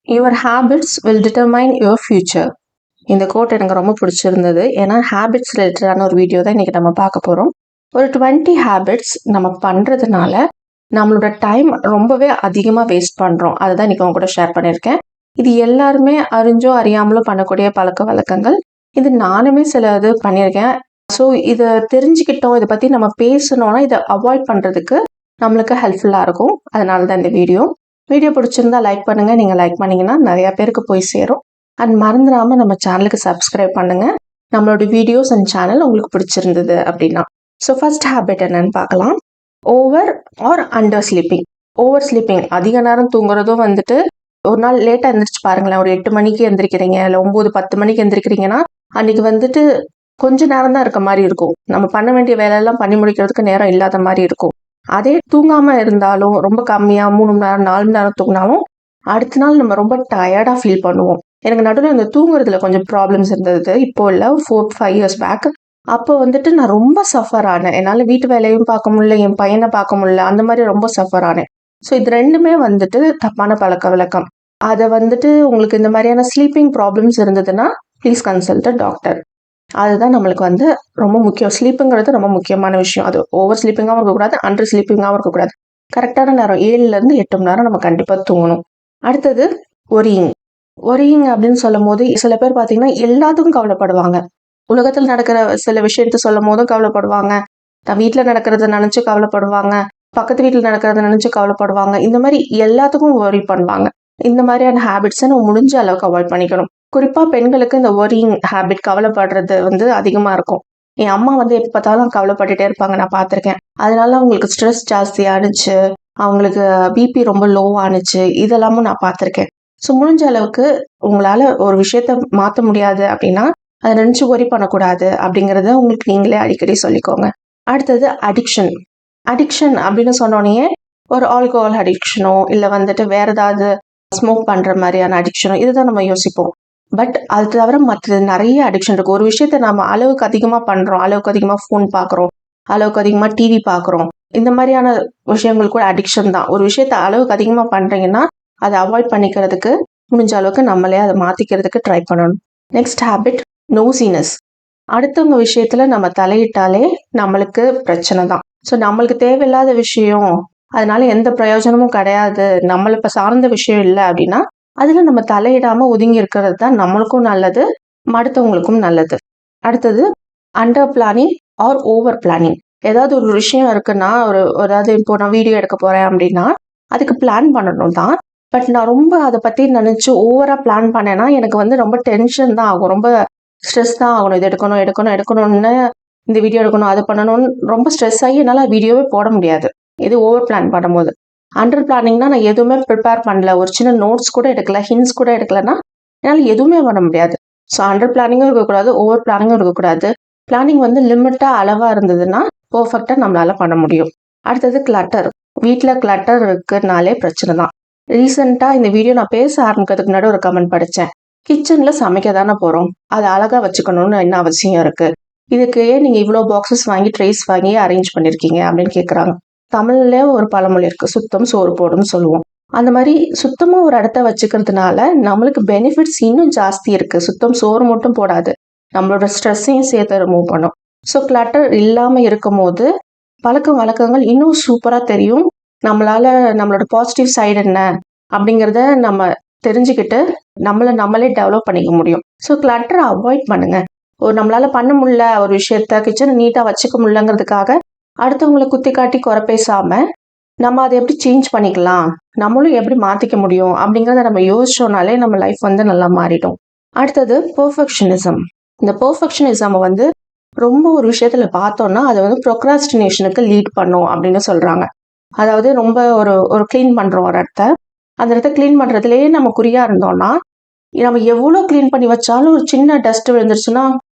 Your habits will determine your future. இந்த code எனக்கு ரொம்ப பிடிச்சிருந்தது. ஏன்னா ஹேபிட்ஸ் ரிலேட்டடான ஒரு வீடியோ தான் இன்றைக்கி நம்ம பார்க்க போகிறோம். ஒரு 20 ஹேபிட்ஸ் நம்ம பண்ணுறதுனால நம்மளோட டைம் ரொம்பவே அதிகமாக வேஸ்ட் பண்ணுறோம். அதை தான் இன்றைக்கி அவங்க கூட ஷேர் பண்ணியிருக்கேன். இது எல்லாருமே அறிஞ்சோ அறியாமலோ பண்ணக்கூடிய பழக்க வழக்கங்கள். இது நானுமே சில இது பண்ணியிருக்கேன். ஸோ இதை தெரிஞ்சுக்கிட்டோம், இதை பற்றி நம்ம பேசணும்னா இதை அவாய்ட் பண்ணுறதுக்கு நம்மளுக்கு ஹெல்ப்ஃபுல்லாக இருக்கும். அதனால தான் இந்த வீடியோ பிடிச்சிருந்தா லைக் பண்ணுங்கள். நீங்கள் லைக் பண்ணிங்கன்னா நிறையா பேருக்கு போய் சேரும். அண்ட் மறந்துடாமல் நம்ம சேனலுக்கு சப்ஸ்கிரைப் பண்ணுங்கள், நம்மளோட வீடியோஸ் அண்ட் சேனல் உங்களுக்கு பிடிச்சிருந்தது அப்படின்னா. ஸோ ஃபர்ஸ்ட் ஹேபிட் என்னன்னு பார்க்கலாம். Over are under sleeping. Over sleeping, அதிக நேரம் தூங்குறதும் வந்துட்டு ஒரு நாள் லேட்டாக எழுந்திரிச்சு பாருங்களேன். ஒரு 8 மணிக்கு எந்திரிக்கிறீங்க, இல்லை 9-10 மணிக்கு எந்திரிக்கிறீங்கன்னா அன்றைக்கி வந்துட்டு கொஞ்ச நேரம் தான் இருக்க மாதிரி இருக்கும். நம்ம பண்ண வேண்டிய வேலையெல்லாம் பண்ணி முடிக்கிறதுக்கு நேரம் இல்லாத மாதிரி இருக்கும். அதே தூங்காமல் இருந்தாலும் ரொம்ப கம்மியாக 3 மணி நேரம் 4 மணி நேரம் தூங்கினாலும் அடுத்த நாள் நம்ம ரொம்ப டயர்டாக ஃபீல் பண்ணுவோம். எனக்கு நடுவில் இந்த தூங்குறதுல கொஞ்சம் ப்ராப்ளம்ஸ் இருந்தது. இப்போ இல்லை, 4-5 இயர்ஸ் பேக். அப்போ வந்துட்டு நான் ரொம்ப சஃபர் ஆனேன். என்னால் வீட்டு வேலையும் பார்க்க முடியல, என் பையனை பார்க்க முடியல, அந்த மாதிரி ரொம்ப சஃபர் ஆனேன். ஸோ இது ரெண்டுமே வந்துட்டு தப்பான பழக்க வழக்கம். அதை வந்துட்டு உங்களுக்கு இந்த மாதிரியான ஸ்லீப்பிங் ப்ராப்ளம்ஸ் இருந்ததுன்னா ப்ளீஸ் கன்சல்ட் டாக்டர். அதுதான் நம்மளுக்கு வந்து ரொம்ப முக்கியம். ஸ்லீப்புங்கிறது ரொம்ப முக்கியமான விஷயம். அது ஓவர் ஸ்லீப்பிங்காகவும் இருக்கக்கூடாது, அண்டர் ஸ்லீப்பிங்காகவும் இருக்கக்கூடாது. கரெக்டான நேரம் 7லேருந்து 8 மணி நேரம் நம்ம கண்டிப்பாக தூங்கணும். அடுத்தது ஒரியிங். ஒரியிங் அப்படின்னு சொல்லும் போது சில பேர் பார்த்தீங்கன்னா எல்லாத்துக்கும் கவலைப்படுவாங்க. உலகத்தில் நடக்கிற சில விஷயத்த சொல்லும் போதும் கவலைப்படுவாங்க, தன் வீட்டில் நடக்கிறத நினச்சி கவலைப்படுவாங்க, பக்கத்து வீட்டில் நடக்கிறத நினச்சி கவலைப்படுவாங்க. இந்த மாதிரி எல்லாத்துக்கும் ஒரி பண்ணுவாங்க. இந்த மாதிரியான ஹேபிட்ஸை நம்ம முடிஞ்ச அளவுக்கு அவாய்ட் பண்ணிக்கணும். குறிப்பாக பெண்களுக்கு இந்த ஒரியிங் ஹேபிட், கவலைப்படுறது வந்து அதிகமாக இருக்கும். என் அம்மா வந்து எப்போ பார்த்தாலும் கவலைப்பட்டுட்டே இருப்பாங்க, நான் பார்த்துருக்கேன். அதனால அவங்களுக்கு ஸ்ட்ரெஸ் ஜாஸ்தியானுச்சு, அவங்களுக்கு பிபி ரொம்ப லோ ஆணுச்சு, இதெல்லாமும் நான் பார்த்துருக்கேன். ஸோ முடிஞ்ச அளவுக்கு உங்களால் ஒரு விஷயத்த மாற்ற முடியாது அப்படின்னா அதை நினச்சி ஒரி பண்ணக்கூடாது அப்படிங்கிறத உங்களுக்கு நீங்களே அடிக்கடி சொல்லிக்கோங்க. அடுத்தது அடிக்ஷன். அடிக்ஷன் அப்படின்னு சொன்னோடனே ஒரு ஆல்கோஹால் அடிக்ஷனோ இல்லை வந்துட்டு வேற ஏதாவது ஸ்மோக் பண்ணுற மாதிரியான அடிக்ஷனோ இதுதான் நம்ம யோசிப்போம். பட் அது தவிர மற்ற நிறைய அடிக்ஷன் இருக்குது. ஒரு விஷயத்த நம்ம அளவுக்கு அதிகமாக பண்ணுறோம், அளவுக்கு அதிகமாக ஃபோன் பார்க்குறோம், அளவுக்கு அதிகமாக டிவி பார்க்குறோம். இந்த மாதிரியான விஷயங்கள் கூட அடிக்ஷன் தான். ஒரு விஷயத்த அளவுக்கு அதிகமாக பண்ணுறீங்கன்னா அதை அவாய்ட் பண்ணிக்கிறதுக்கு முடிஞ்ச அளவுக்கு நம்மளே அதை மாற்றிக்கிறதுக்கு ட்ரை பண்ணணும். Next habit, nosiness. அடுத்தவங்க விஷயத்தில் நம்ம தலையிட்டாலே நம்மளுக்கு பிரச்சனை தான். ஸோ நம்மளுக்கு தேவையில்லாத விஷயம், அதனால எந்த பிரயோஜனமும் கிடையாது, நம்மளை இப்போ சார்ந்த விஷயம் இல்லை அப்படின்னா அதில் நம்ம தலையிடாமல் ஒதுங்கி இருக்கிறது தான் நம்மளுக்கும் நல்லது, அடுத்தவங்களுக்கும் நல்லது. அடுத்தது under planning or over planning. ஏதாவது ஒரு விஷயம் இருக்குன்னா, அதாவது இப்போ நான் வீடியோ எடுக்க போகிறேன் அப்படின்னா அதுக்கு பிளான் பண்ணணும் தான். பட் நான் ரொம்ப அதை பற்றி நினச்சி ஓவராக பிளான் பண்ணேன்னா எனக்கு வந்து ரொம்ப டென்ஷன் தான் ஆகும், ரொம்ப ஸ்ட்ரெஸ் தான் ஆகணும். இது எடுக்கணும்னு இந்த வீடியோ எடுக்கணும், அது பண்ணணும்னு ரொம்ப ஸ்ட்ரெஸ் ஆகி என்னால் வீடியோவே போட முடியாது, இது ஓவர் பிளான் பண்ணும்போது. அண்டர் பிளானிங்னா நான் எதுவுமே ப்ரிப்பேர் பண்ணல, ஒரு சின்ன நோட்ஸ் கூட எடுக்கல, ஹிண்ட்ஸ் கூட எடுக்கலன்னா என்னால் எதுவுமே பண்ண முடியாது. ஸோ அண்டர் பிளானிங்கும் இருக்கக்கூடாது, ஓவர் பிளானிங்கும் இருக்கக்கூடாது. பிளானிங் வந்து லிமிட்டாக அளவாக இருந்ததுன்னா பர்ஃபெக்டாக நம்மளால் பண்ண முடியும். அடுத்தது கிளட்டர். வீட்டில் கிளட்டர் இருக்குனாலே பிரச்சனை தான். ரீசெண்டாக இந்த வீடியோ நான் பேச ஆரம்பிக்கிறதுக்கு முன்னாடி ஒரு கமெண்ட் படித்தேன். கிச்சனில் சமைக்க தானே போகிறோம், அது அழகாக வச்சுக்கணும்னு என்ன அவசியம் இருக்குது, இதுக்கு ஏன் நீங்கள் இவ்வளோ பாக்ஸஸ் வாங்கி ட்ரேஸ் வாங்கி அரேஞ்ச் பண்ணியிருக்கீங்க அப்படின்னு கேட்குறாங்க. தமிழ்ல ஒரு பழமொழி இருக்கு, சுத்தம் சோறு போடும்னு சொல்லுவோம். அந்த மாதிரி சுத்தமாக ஒரு இடத்த வச்சுக்கிறதுனால நம்மளுக்கு பெனிஃபிட்ஸ் இன்னும் ஜாஸ்தி இருக்கு. சுத்தம் சோறு மட்டும் போடாது, நம்மளோட ஸ்ட்ரெஸ்ஸையும் சேர்த்து ரிமூவ் பண்ணும். ஸோ கிளட்டர் இல்லாமல் இருக்கும் போது பழக்க வழக்கங்கள் இன்னும் சூப்பராக தெரியும். நம்மளோட பாசிட்டிவ் சைடு என்ன அப்படிங்கிறத நம்ம தெரிஞ்சுக்கிட்டு நம்மளே டெவலப் பண்ணிக்க முடியும். ஸோ கிளட்டரை அவாய்ட் பண்ணுங்க. நம்மளால பண்ண முடியல ஒரு விஷயத்த, கிச்சனை நீட்டாக வச்சுக்க முடியலங்கிறதுக்காக அடுத்தவங்களை குத்தி காட்டி குறை பேசாம நம்ம அதை எப்படி சேஞ்ச் பண்ணிக்கலாம், நம்மளும் எப்படி மாற்றிக்க முடியும் அப்படிங்கிறத நம்ம யோசிச்சோம்னாலே நம்ம லைஃப் வந்து நல்லா மாறிடும். அடுத்தது பெர்ஃபெக்ஷனிசம். இந்த பெர்ஃபெக்ஷனிசம் வந்து ரொம்ப ஒரு விஷயத்துல பார்த்தோம்னா அது வந்து ப்ரொக்ராஸ்டினேஷனுக்கு லீட் பண்ணும் அப்படின்னு சொல்றாங்க. அதாவது ரொம்ப ஒரு கிளீன் பண்றோம் ஒரு இடத்த, அந்த இடத்த கிளீன் பண்றதுலேயே நம்ம குறியா இருந்தோம்னா நம்ம எவ்வளோ கிளீன் பண்ணி வச்சாலும் ஒரு சின்ன டஸ்ட் விழுந்துருச்சுன்னா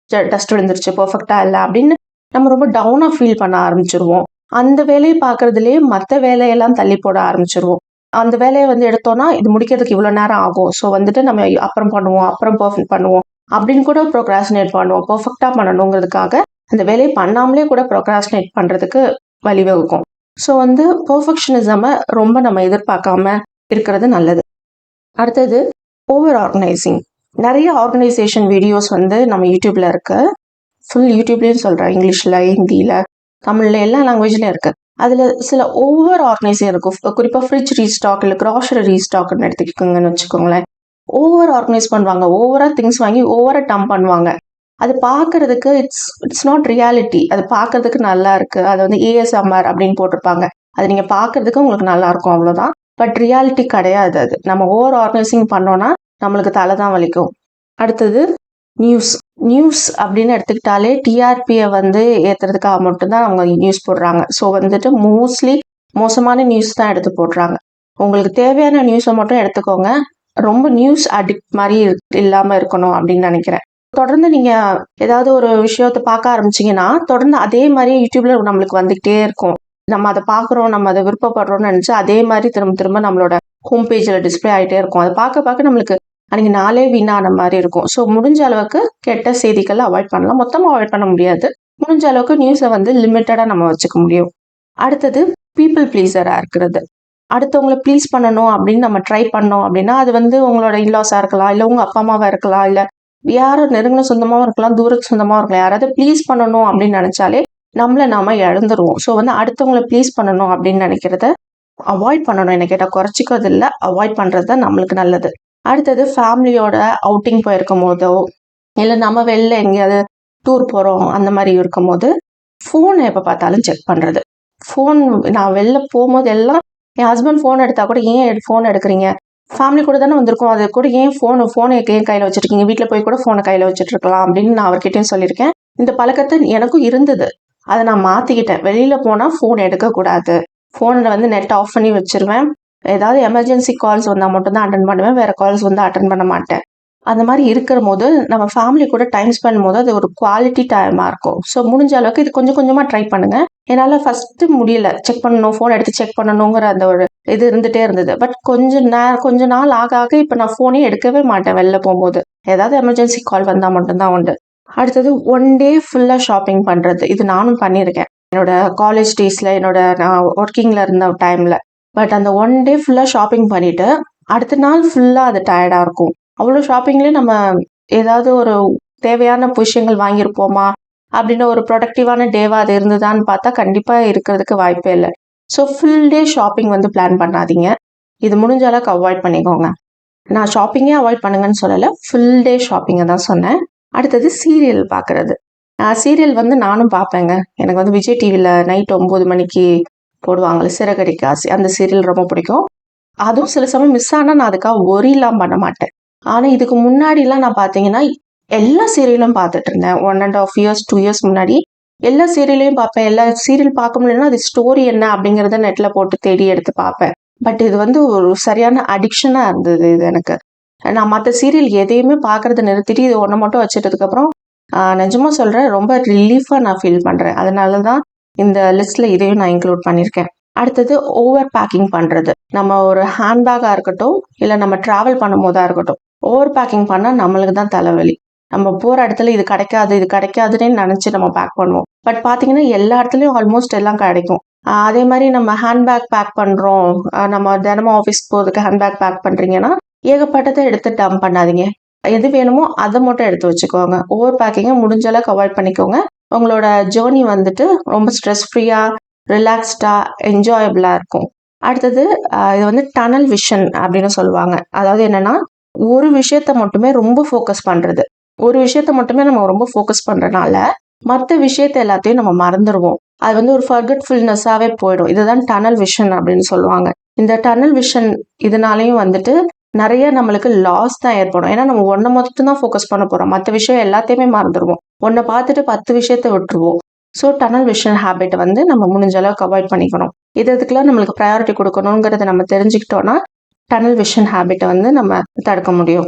டஸ்ட் விழுந்துருச்சு பர்ஃபெக்டா இல்லை அப்படின்னு நம்ம ரொம்ப டவுனாக ஃபீல் பண்ண ஆரம்பிச்சிருவோம். அந்த வேலையை பார்க்கறதுலேயே மற்ற வேலையெல்லாம் தள்ளி போட ஆரம்பிச்சிருவோம். அந்த வேலையை வந்து எடுத்தோம்னா இது முடிக்கிறதுக்கு இவ்வளோ நேரம் ஆகும், ஸோ வந்துட்டு நம்ம அப்புறம் பண்ணுவோம், அப்புறம் பர்ஃபெக்ட் பண்ணுவோம் அப்படின்னு கூட ப்ரோக்ராஸ்டினேட் பண்ணுவோம். பர்ஃபெக்டாக பண்ணணுங்கிறதுக்காக அந்த வேலையை பண்ணாமலே கூட ப்ரோக்ராஸ்டினேட் பண்ணுறதுக்கு வழிவகுக்கும். ஸோ வந்து பெர்ஃபெக்ஷனிசமை ரொம்ப நம்ம எதிர்பார்க்காம இருக்கிறது நல்லது. அடுத்தது ஓவர் ஆர்கனைசிங். நிறைய ஆர்கனைசேஷன் வீடியோஸ் வந்து நம்ம யூடியூப்ல இருக்கு. ஃபுல் யூடியூப்லேயும் சொல்கிறேன், இங்கிலீஷில், ஹிந்தியில், தமிழில், எல்லா லாங்குவேஜ்லையும் இருக்குது. அதில் சில ஓவர் ஆர்கனைஸிங் இருக்கும். குறிப்பாக ஃப்ரிட்ஜ் ரீஸ்டாக் இல்லை க்ராசரி ரீஸ்டாக்னு எடுத்துக்கோங்கன்னு வச்சுக்கோங்களேன். ஓவர் ஆர்கனைஸ் பண்ணுவாங்க, ஓவராக திங்ஸ் வாங்கி ஓவராக டம்ப் பண்ணுவாங்க. அது பார்க்கறதுக்கு இட்ஸ் நாட் ரியாலிட்டி. அது பார்க்கறதுக்கு நல்லா இருக்கு, அது வந்து ஏஎஸ்எம்ஆர் அப்படின்னு போட்டிருப்பாங்க. அது நீங்கள் பார்க்கறதுக்கு உங்களுக்கு நல்லா இருக்கும், அவ்வளோதான். பட் ரியாலிட்டி கிடையாது. அது நம்ம ஓவர் ஆர்கனைசிங் பண்ணோன்னா நம்மளுக்கு தலை தான் வலிக்கும். அடுத்தது நியூஸ் அப்படின்னு எடுத்துக்கிட்டாலே டிஆர்பியை வந்து ஏற்றுறதுக்காக மட்டும்தான் அவங்க நியூஸ் போடுறாங்க. ஸோ வந்துட்டு மோஸ்ட்லி மோசமான நியூஸ் தான் எடுத்து போடுறாங்க. உங்களுக்கு தேவையான நியூஸை மட்டும் எடுத்துக்கோங்க. ரொம்ப நியூஸ் அடிக்ட் மாதிரி இல்லாமல் இருக்கணும் அப்படின்னு நினைக்கிறேன். தொடர்ந்து நீங்கள் ஏதாவது ஒரு விஷயத்தை பார்க்க ஆரம்பிச்சிங்கன்னா தொடர்ந்து அதே மாதிரி யூடியூப்ல நம்மளுக்கு வந்துகிட்டே இருக்கும். நம்ம அதை பார்க்குறோம், நம்ம அதை விருப்பப்படுறோம்னு நினச்சி அதே மாதிரி திரும்ப திரும்ப நம்மளோட ஹோம் பேஜில் டிஸ்பிளே ஆகிட்டே இருக்கும். அதை பார்க்க நம்மளுக்கு அன்றைக்கி நாளே வீணான மாதிரி இருக்கும். ஸோ முடிஞ்ச அளவுக்கு கெட்ட செய்திகளை அவாய்ட் பண்ணலாம். மொத்தமாக அவாய்ட் பண்ண முடியாது. முடிஞ்ச அளவுக்கு நியூஸை வந்து லிமிட்டடாக நம்ம வச்சுக்க முடியும். அடுத்தது பீப்புள் ப்ளீஸராக இருக்கிறது. அடுத்தவங்களை ப்ளீஸ் பண்ணணும் அப்படின்னு நம்ம ட்ரை பண்ணோம் அப்படின்னா அது வந்து உங்களோட இன்லாஸாக இருக்கலாம், இல்லை உங்கள் அப்பா அம்மாவாக இருக்கலாம், இல்லை யாரும் நெருங்கின சொந்தமாகவும் இருக்கலாம், தூரத்து சொந்தமாகவும் இருக்கலாம். யாராவது ப்ளீஸ் பண்ணணும் அப்படின்னு நினச்சாலே நம்மளை நாம இழந்துருவோம். ஸோ வந்து அடுத்தவங்களை ப்ளீஸ் பண்ணணும் அப்படின்னு நினைக்கிறத அவாய்ட் பண்ணணும். என்ன கேட்டால் குறைச்சிக்கிறது இல்லை, அவாய்ட் பண்ணுறது தான் நம்மளுக்கு நல்லது. அடுத்தது ஃபேமிலியோட அவுட்டிங் போயிருக்கும் போதோ இல்லை நம்ம வெளில எங்கேயாவது டூர் போகிறோம் அந்த மாதிரி இருக்கும் போது ஃபோனை எப்போ பார்த்தாலும் செக் பண்ணுறது. ஃபோன் நான் வெளில போகும்போது எல்லாம் என் ஹஸ்பண்ட் ஃபோன் எடுத்தால் கூட ஏன் ஃபோன் எடுக்கிறீங்க, ஃபேமிலி கூட தானே வந்திருக்கோம், அது கூட ஏன் ஃபோனை ஏன் கையில் வச்சுருக்கீங்க, வீட்டில் போய் கூட ஃபோனை கையில் வச்சுட்ருக்கலாம் அப்படின்னு நான் அவர்கிட்டையும் சொல்லியிருக்கேன். இந்த பழக்கத்தை எனக்கும் இருந்தது, அதை நான் மாற்றிக்கிட்டேன். வெளியில் போனால் ஃபோன் எடுக்கக்கூடாது, ஃபோனில் வந்து நெட் ஆஃப் பண்ணி வச்சுருவேன். ஏதாவது எமர்ஜென்சி கால்ஸ் வந்தால் மட்டும்தான் அட்டன் பண்ணுவேன், வேறு கால்ஸ் வந்து அட்டன் பண்ண மாட்டேன். அந்த மாதிரி இருக்கிற போது நம்ம ஃபேமிலி கூட டைம் ஸ்பெண்ட் போது அது ஒரு குவாலிட்டி டைமாக இருக்கும். ஸோ முடிஞ்ச அளவுக்கு இது கொஞ்சம் கொஞ்சமாக ட்ரை பண்ணுங்கள். என்னால் ஃபஸ்ட்டு முடியல, செக் பண்ணணும், ஃபோன் எடுத்து செக் பண்ணணுங்கிற அந்த ஒரு இது இருந்துகிட்டே இருந்தது. பட் கொஞ்ச நாள் ஆக இப்போ நான் ஃபோனே எடுக்கவே மாட்டேன். வெளில போகும்போது ஏதாவது எமர்ஜென்சி கால் வந்தால் மட்டும்தான் உண்டு. அடுத்தது ஒன் டே ஃபுல்லாக ஷாப்பிங் பண்ணுறது. இது நானும் பண்ணியிருக்கேன் என்னோட காலேஜ் டேஸில், நான் ஒர்க்கிங்கில் இருந்த டைமில். பட் அந்த ஒன் டே ஃபுல்லாக ஷாப்பிங் பண்ணிவிட்டு அடுத்த நாள் ஃபுல்லாக அது டயர்டாக இருக்கும். அவ்வளோ ஷாப்பிங்லேயே நம்ம ஏதாவது ஒரு தேவையான விஷயங்கள் வாங்கியிருப்போமா அப்படின்னு ஒரு ப்ரொடக்டிவான டேவாக அது இருந்ததான்னு பார்த்தா கண்டிப்பாக இருக்கிறதுக்கு வாய்ப்பே இல்லை. ஸோ ஃபுல் டே ஷாப்பிங் வந்து பிளான் பண்ணாதீங்க. இது முடிஞ்ச அளவுக்கு அவாய்ட் பண்ணிக்கோங்க. நான் ஷாப்பிங்கே அவாய்ட் பண்ணுங்கன்னு சொல்லலை, ஃபுல் டே ஷாப்பிங்கை தான் சொன்னேன். அடுத்தது சீரியல் பார்க்குறது. சீரியல் வந்து நானும் பார்ப்பேங்க. எனக்கு வந்து விஜய் டிவியில் நைட் 9 மணிக்கு போடுவாங்களே சிறகடிக்க ஆசை, அந்த சீரியல் ரொம்ப பிடிக்கும். அதுவும் சில சமயம் மிஸ் ஆனால் நான் அதுக்காக ஒரிலாம் பண்ண மாட்டேன். ஆனால் இதுக்கு முன்னாடிலாம் நான் பார்த்தீங்கன்னா எல்லா சீரியலும் பார்த்துட்டு இருந்தேன். 1.5 years 2 years முன்னாடி எல்லா சீரியலையும் பார்ப்பேன். எல்லா சீரியல் பார்க்க முடியலன்னா அது ஸ்டோரி என்ன அப்படிங்கிறத நெட்டில் போட்டு தேடி எடுத்து பார்ப்பேன். பட் இது வந்து ஒரு சரியான அடிக்ஷனாக இருந்தது இது எனக்கு. நான் மற்ற சீரியல் எதையுமே பார்க்குறத நிறுத்திட்டு இது ஒன்றை மட்டும் வச்சுட்டதுக்கப்புறம் நிஜமாக சொல்கிறேன், ரொம்ப ரிலீஃபாக நான் ஃபீல் பண்ணுறேன். அதனால தான் இந்த லிஸ்ட்டில் இதையும் நான் இன்க்ளூட் பண்ணியிருக்கேன். அடுத்தது ஓவர் பேக்கிங் பண்ணுறது. நம்ம ஒரு ஹேண்ட்பேக்காக இருக்கட்டும், இல்லை நம்ம ட்ராவல் பண்ணும் போதாக இருக்கட்டும், ஓவர் பேக்கிங் பண்ணால் நம்மளுக்கு தான் தலைவலி. நம்ம போகிற இடத்துல இது கிடைக்காதுன்னு நினச்சி நம்ம பேக் பண்ணுவோம். பட் பார்த்தீங்கன்னா எல்லா இடத்துலையும் ஆல்மோஸ்ட் எல்லாம் கிடைக்கும். அதே மாதிரி நம்ம ஹேண்ட்பேக் பேக் பண்ணுறோம், நம்ம தினமும் ஆஃபீஸ் போகிறதுக்கு ஹேண்ட்பேக் பேக் பண்ணுறீங்கன்னா ஏகப்பட்டதை எடுத்து டம்ப் பண்ணாதீங்க. எது வேணுமோ அதை மட்டும் எடுத்து வச்சுக்கோங்க. ஓவர் பேக்கிங்கை முடிஞ்ச அளவுக்கு அவாய்ட் பண்ணிக்கோங்க. உங்களோட ஜேர்னி வந்துட்டு ரொம்ப ஸ்ட்ரெஸ் ஃப்ரீயாக, ரிலாக்ஸ்டாக, என்ஜாயபிளாக இருக்கும். அடுத்தது இது வந்து டனல் விஷன் அப்படின்னு சொல்லுவாங்க. அதாவது என்னென்னா ஒரு விஷயத்த மட்டுமே ரொம்ப ஃபோக்கஸ் பண்ணுறது. ஒரு விஷயத்த மட்டுமே நம்ம ரொம்ப ஃபோக்கஸ் பண்ணுறதுனால மற்ற விஷயத்த எல்லாத்தையும் நம்ம மறந்துடுவோம். அது வந்து ஒரு ஃபர்கெட்ஃபுல்னஸாகவே போயிடும். இதுதான் டனல் விஷன் அப்படின்னு சொல்லுவாங்க. இந்த டனல் விஷன் இதனாலையும் வந்துட்டு நிறைய நம்மளுக்கு லாஸ் தான் ஏற்படும். ஏன்னா நம்ம ஒன்றை மட்டும் தான் ஃபோக்கஸ் பண்ண போகிறோம், மற்ற விஷயம் எல்லாத்தையுமே மறந்துடுவோம். ஒன்றை பார்த்துட்டு 10 விஷயத்த விட்டுருவோம். ஸோ டனல் விஷன் ஹேபிட்டை வந்து நம்ம முடிஞ்ச அளவுக்கு அவாய்ட் பண்ணிக்கணும். இதுக்கெல்லாம் நம்மளுக்கு ப்ரையாரிட்டி கொடுக்கணுங்கிறத நம்ம தெரிஞ்சுக்கிட்டோன்னா டனல் விஷன் ஹேபிட்டை வந்து நம்ம தடுக்க முடியும்.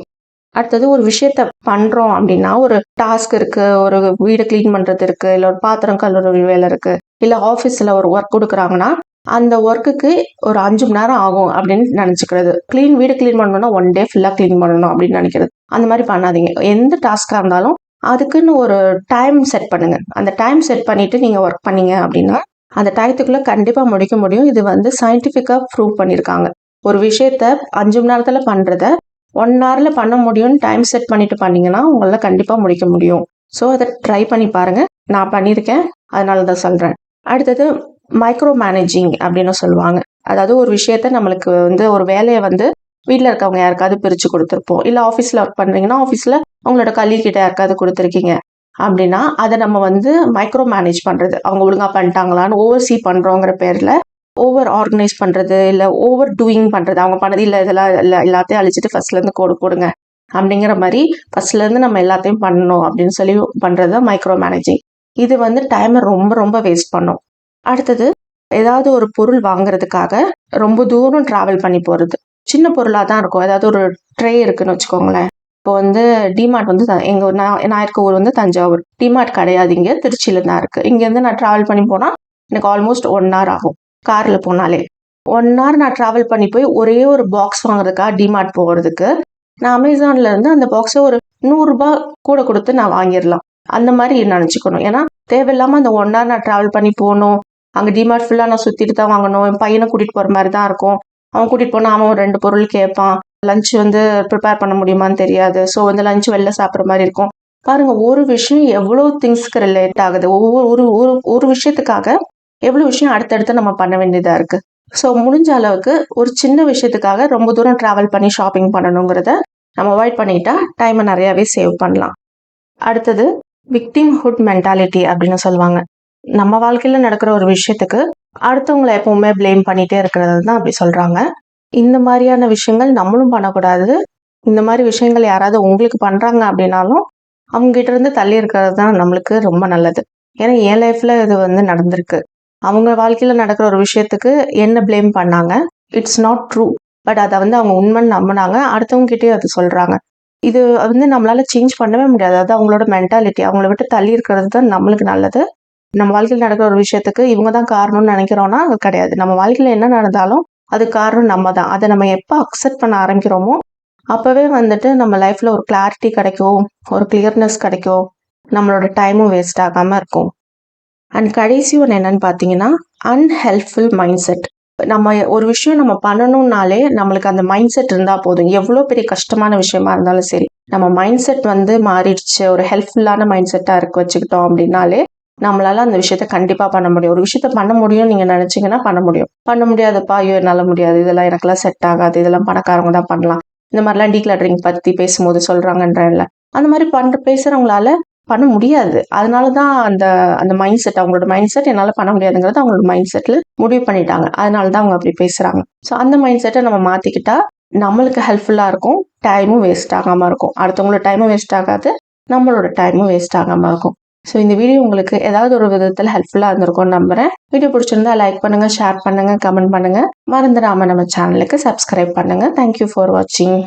அடுத்தது ஒரு விஷயத்த பண்ணுறோம் அப்படின்னா, ஒரு டாஸ்க் இருக்குது, ஒரு வீடு க்ளீன் பண்ணுறது இருக்குது, இல்லை ஒரு பாத்திரம் கழுவுற வேலை இருக்குது, இல்லை ஆஃபீஸில் ஒரு ஒர்க் கொடுக்குறாங்கன்னா அந்த ஒர்க்குக்கு ஒரு 5 மணி நேரம் ஆகும் அப்படின்னு நினச்சிக்கிறது. வீடு க்ளீன் பண்ணணும்னா 1 day ஃபுல்லாக க்ளீன் பண்ணணும் அப்படின்னு நினைக்கிறது. அந்த மாதிரி பண்ணாதீங்க. எந்த டாஸ்க்காக இருந்தாலும் அதுக்குன்னு ஒரு டைம் செட் பண்ணுங்க. அந்த டைம் செட் பண்ணிட்டு நீங்கள் ஒர்க் பண்ணீங்க அப்படின்னா அந்த டயத்துக்குள்ளே கண்டிப்பாக முடிக்க முடியும். இது வந்து சயின்டிஃபிக்காக ப்ரூவ் பண்ணியிருக்காங்க. ஒரு விஷயத்த 5 மணி நேரத்தில் பண்ணுறத 1 ஹவரில் பண்ண முடியும்னு டைம் செட் பண்ணிட்டு பண்ணீங்கன்னா உங்களால் கண்டிப்பாக முடிக்க முடியும். ஸோ அதை ட்ரை பண்ணி பாருங்கள். நான் பண்ணியிருக்கேன், அதனால தான் சொல்கிறேன். அடுத்தது மைக்ரோ மேனேஜிங் அப்படின்னு சொல்லுவாங்க. அதாவது ஒரு விஷயத்த நம்மளுக்கு ஒரு வேலையை வீட்டில் இருக்கவங்க யாருக்காவது பிரித்து கொடுத்துருப்போம். இல்லை ஆஃபீஸில் ஒர்க் பண்ணுறீங்கன்னா ஆஃபீஸில் உங்களோட கிட்ட யாருக்காவது கொடுத்துருக்கீங்க அப்படின்னா அதை நம்ம மைக்ரோ மேனேஜ் பண்ணுறது, அவங்க ஒழுங்காக பண்ணிட்டாங்களான்னு ஓவர்சீ பண்ணுறோங்கிற பேரில் ஓவர் ஆர்கனைஸ் பண்ணுறது, இல்லை ஓவர் டூயிங் பண்ணுறது. அவங்க பண்ணது இல்லை இதெல்லாம் இல்லை எல்லாத்தையும் அழிச்சிட்டு ஃபர்ஸ்ட்லேருந்து கோடு போடுங்க அப்படிங்கிற மாதிரி ஃபர்ஸ்ட்லேருந்து நம்ம எல்லாத்தையும் பண்ணணும் அப்படின்னு சொல்லி பண்ணுறது தான் மைக்ரோ மேனேஜிங். இது டைமை ரொம்ப ரொம்ப வேஸ்ட் பண்ணும். அடுத்தது ஏதாவது ஒரு பொருள் வாங்குறதுக்காக ரொம்ப தூரம் ட்ராவல் பண்ணி போகிறது. சின்ன பொருளாக தான் இருக்கும். ஏதாவது ஒரு ட்ரே இருக்குன்னு வச்சுக்கோங்களேன். இப்போ டிமார்ட் நான் இருக்க ஊர் தஞ்சாவூர். டிமார்ட் கிடையாது, இங்கே திருச்சியில் தான் இருக்குது. இங்கேருந்து நான் ட்ராவல் பண்ணி போனால் எனக்கு ஆல்மோஸ்ட் 1 ஹவர் ஆகும் காரில் போனாலே. 1 ஹவர் நான் ட்ராவல் பண்ணி போய் ஒரே ஒரு பாக்ஸ் வாங்குறதுக்காக டிமார்ட் போகிறதுக்கு நான் அமேசான்ல இருந்து அந்த பாக்ஸை ஒரு 100 ரூபாய் கூட கொடுத்து நான் வாங்கிடலாம். அந்த மாதிரி நினச்சிக்கணும். ஏன்னா தேவையில்லாமல் அந்த 1 ஹவர் நான் ட்ராவல் பண்ணி போகணும், அங்கே டிமார்ட் ஃபுல்லாக நான் சுற்றிட்டு தான் வாங்கணும். என் பையனை கூட்டிகிட்டு போகிற மாதிரி தான் இருக்கும். அவன் கூட்டிகிட்டு போனால் அவன் ஒரு 2 பொருள் கேட்பான். லஞ்ச் ப்ரிப்பேர் பண்ண முடியுமான்னு தெரியாது. ஸோ லஞ்ச் வெளில சாப்பிட்ற மாதிரி இருக்கும். பாருங்க, ஒரு விஷயம் எவ்வளோ திங்ஸ்க்கு ரிலேட் ஆகுது. ஒவ்வொரு ஒரு விஷயத்துக்காக எவ்வளோ விஷயம் அடுத்தடுத்து நம்ம பண்ண வேண்டியதாக இருக்குது. ஸோ முடிஞ்ச அளவுக்கு ஒரு சின்ன விஷயத்துக்காக ரொம்ப தூரம் ட்ராவல் பண்ணி ஷாப்பிங் பண்ணணுங்கிறத நம்ம அவாய்ட் பண்ணிட்டா டைமை நிறையாவே சேவ் பண்ணலாம். அடுத்தது விக்டிம்ஹுட் மென்டாலிட்டி அப்படின்னு சொல்லுவாங்க. நம்ம வாழ்க்கையில் நடக்கிற ஒரு விஷயத்துக்கு அடுத்தவங்களை எப்பவுமே பிளேம் பண்ணிகிட்டே இருக்கிறது தான் அப்படி சொல்கிறாங்க. இந்த மாதிரியான விஷயங்கள் நம்மளும் பண்ணக்கூடாது. இந்த மாதிரி விஷயங்கள் யாராவது உங்களுக்கு பண்ணுறாங்க அப்படின்னாலும் அவங்ககிட்ட இருந்து தள்ளி இருக்கிறது தான் நம்மளுக்கு ரொம்ப நல்லது. ஏன்னா என் லைஃப்பில் இது நடந்திருக்கு. அவங்க வாழ்க்கையில் நடக்கிற ஒரு விஷயத்துக்கு என்ன பிளேம் பண்ணாங்க. It's not true. பட் அதை அவங்க உண்மைன்னு நம்பினாங்க. அடுத்தவங்க கிட்டே அது சொல்கிறாங்க. இது நம்மளால சேஞ்ச் பண்ணவே முடியாது. அது அவங்களோட மென்டாலிட்டி. அவங்கள விட்டு தள்ளி இருக்கிறது தான் நம்மளுக்கு நல்லது. நம்ம வாழ்க்கையில் நடக்கிற ஒரு விஷயத்துக்கு இவங்க தான் காரணம்னு நினைக்கிறோன்னா அது கிடையாது. நம்ம வாழ்க்கையில் என்ன நடந்தாலும் அது காரணம் நம்ம தான். அதை நம்ம எப்போ அக்செப்ட் பண்ண ஆரம்பிக்கிறோமோ அப்போவே நம்ம லைஃப்பில் ஒரு கிளாரிட்டி கிடைக்கும், ஒரு கிளியர்னஸ் கிடைக்கும், நம்மளோட டைமும் வேஸ்ட் ஆகாமல் இருக்கும். அண்ட் கடைசி ஒன்று என்னன்னு பார்த்தீங்கன்னா அன்ஹெல்ப்ஃபுல் மைண்ட் செட். நம்ம ஒரு விஷயம் நம்ம பண்ணணும்னாலே நம்மளுக்கு அந்த மைண்ட் செட் இருந்தால் போதும். எவ்வளோ பெரிய கஷ்டமான விஷயமா இருந்தாலும் சரி, நம்ம மைண்ட் செட் மாறிடுச்சு, ஒரு ஹெல்ப்ஃபுல்லான மைண்ட் செட்டாக வச்சுக்கிட்டோம் அப்படின்னாலே நம்மளால அந்த விஷயத்த கண்டிப்பாக பண்ண முடியும். ஒரு விஷயத்த பண்ண முடியும் நீங்கள் நினச்சிங்கன்னா பண்ண முடியும். பண்ண முடியாதப்பா, ஐயோ என்னால் முடியாது, இதெல்லாம் எனக்கெல்லாம் செட் ஆகாது, இதெல்லாம் பணக்காரங்க தான் பண்ணலாம், இந்த மாதிரிலாம் டீக்ளட்டரிங் பற்றி பேசும்போது சொல்கிறாங்கன்றல அந்த மாதிரி பேசுகிறவங்களால பண்ண முடியாது. அதனால தான் அந்த அந்த மைண்ட் செட், அவங்களோட மைண்ட் செட் என்னால் பண்ண முடியாதுங்கிறது அவங்களோட மைண்ட் செட்டில் முடிவு பண்ணிட்டாங்க. அதனால தான் அவங்க அப்படி பேசுகிறாங்க. ஸோ அந்த மைண்ட் செட்டை நம்ம மாற்றிக்கிட்டா நம்மளுக்கு ஹெல்ப்ஃபுல்லாக இருக்கும், டைமும் வேஸ்ட் ஆகாமல் இருக்கும். அடுத்தவங்களோட டைமும் வேஸ்ட் ஆகாது, நம்மளோட டைமும் வேஸ்ட் ஆகாமல் இருக்கும். ஸோ இந்த வீடியோ உங்களுக்கு ஏதாவது ஒரு விதத்தில் ஹெல்ப்ஃபுல்லாக இருந்திருக்கும்னு நம்புகிறேன். வீடியோ பிடிச்சிருந்தா லைக் பண்ணுங்கள், ஷேர் பண்ணுங்கள், கமெண்ட் பண்ணுங்கள். மறந்துடாமல் நம்ம சேனலுக்கு சப்ஸ்கிரைப் பண்ணுங்கள். தேங்க்யூ ஃபார் வாட்சிங்.